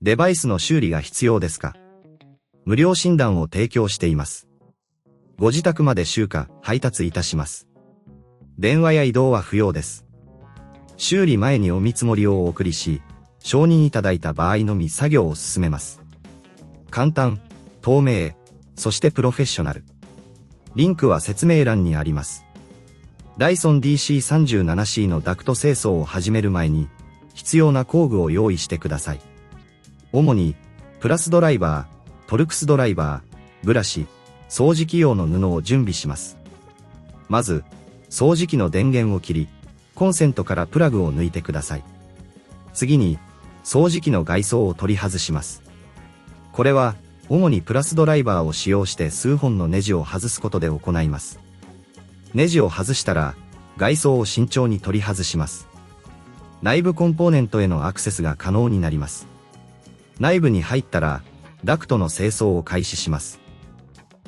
デバイスの修理が必要ですか？無料診断を提供しています。ご自宅まで集荷、配達いたします。電話や移動は不要です。修理前にお見積もりをお送りし、承認いただいた場合のみ作業を進めます。簡単、透明、そしてプロフェッショナル。リンクは説明欄にあります。Dyson DC37C のダクト清掃を始める前に、必要な工具を用意してください。主に、プラスドライバー、トルクスドライバー、ブラシ、掃除機用の布を準備します。まず、掃除機の電源を切り、コンセントからプラグを抜いてください。次に、掃除機の外装を取り外します。これは、主にプラスドライバーを使用して数本のネジを外すことで行います。ネジを外したら、外装を慎重に取り外します。内部コンポーネントへのアクセスが可能になります。内部に入ったら、ダクトの清掃を開始します。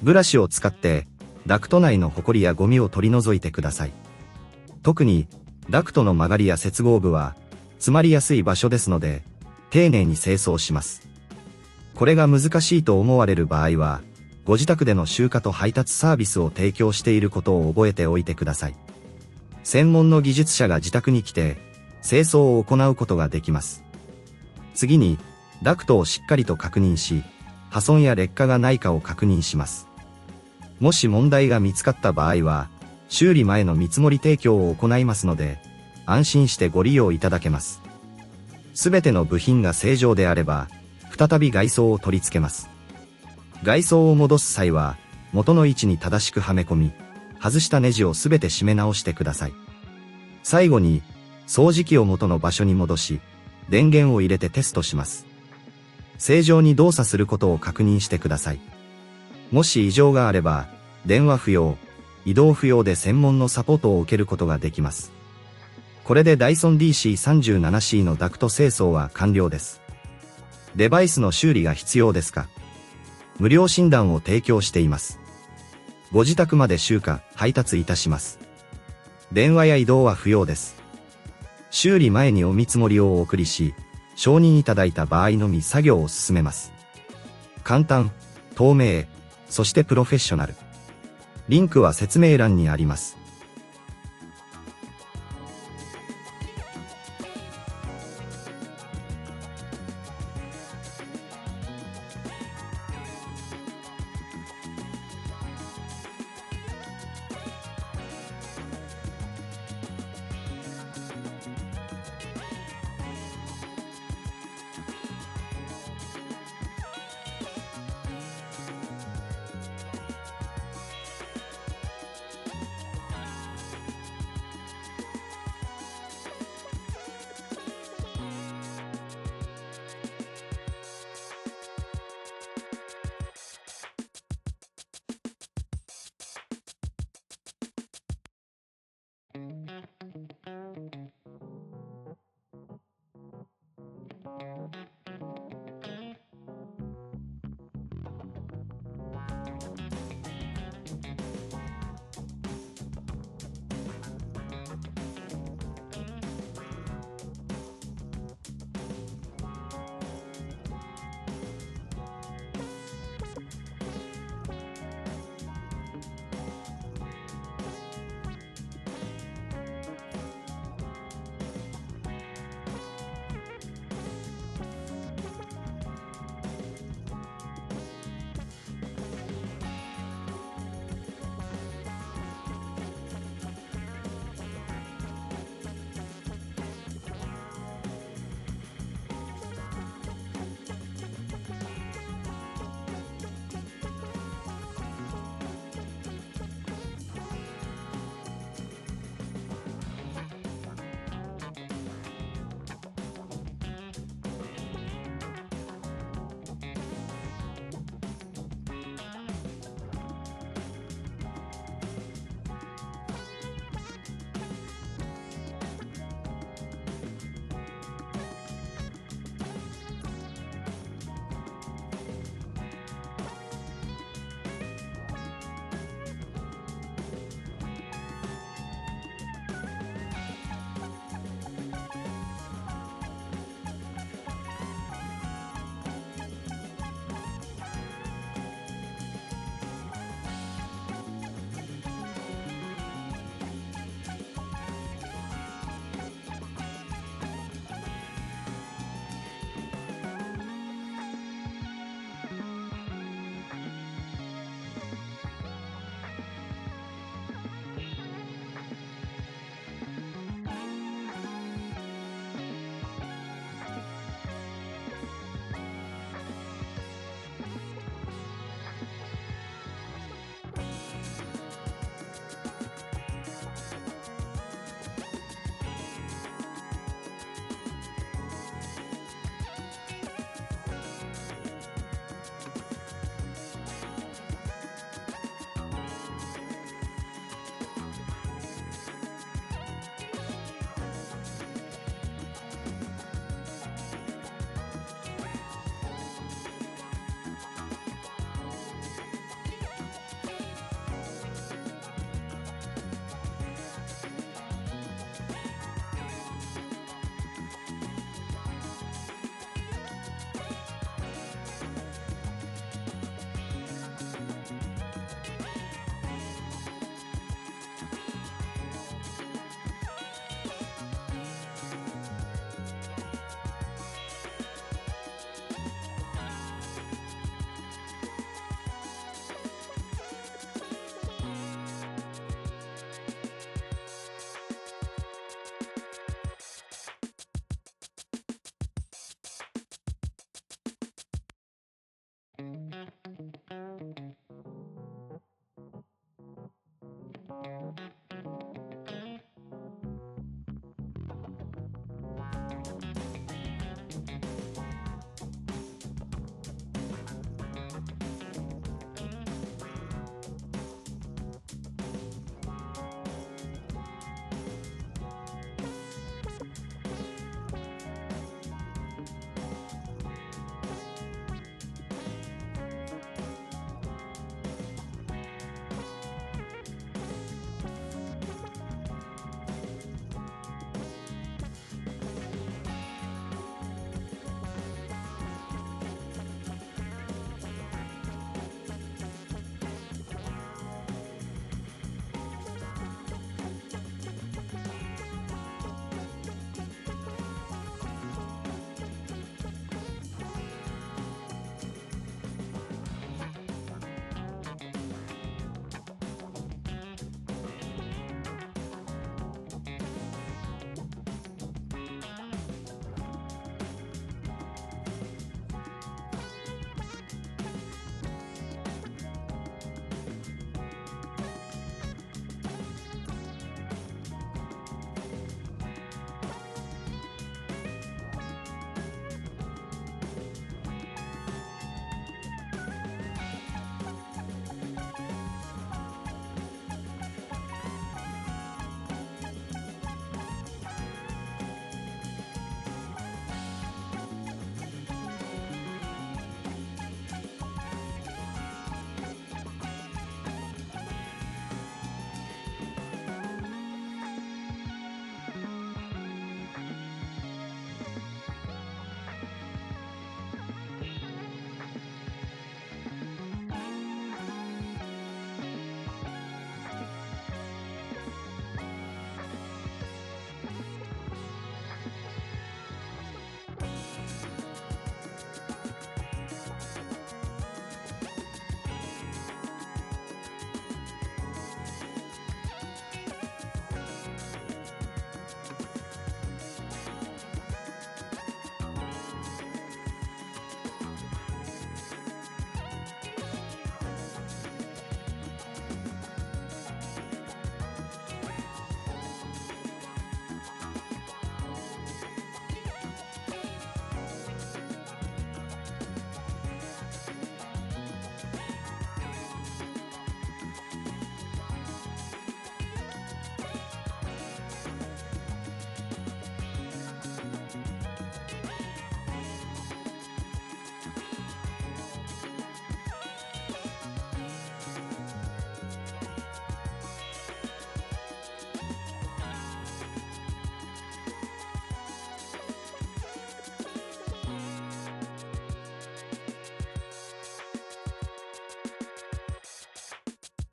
ブラシを使って、ダクト内のホコリやゴミを取り除いてください。特に、ダクトの曲がりや接合部は、詰まりやすい場所ですので、丁寧に清掃します。これが難しいと思われる場合は、ご自宅での集荷と配達サービスを提供していることを覚えておいてください。専門の技術者が自宅に来て、清掃を行うことができます。次に、ダクトをしっかりと確認し、破損や劣化がないかを確認します。もし問題が見つかった場合は、修理前の見積もり提供を行いますので、安心してご利用いただけます。すべての部品が正常であれば、再び外装を取り付けます。外装を戻す際は、元の位置に正しくはめ込み、外したネジをすべて締め直してください。最後に、掃除機を元の場所に戻し、電源を入れてテストします。正常に動作することを確認してください。もし異常があれば、電話不要、移動不要で専門のサポートを受けることができます。これで Dyson DC37C のダクト清掃は完了です。デバイスの修理が必要ですか？無料診断を提供しています。ご自宅まで集荷、配達いたします。電話や移動は不要です。修理前にお見積もりをお送りし、承認いただいた場合のみ作業を進めます。簡単、透明、そしてプロフェッショナル。リンクは説明欄にあります。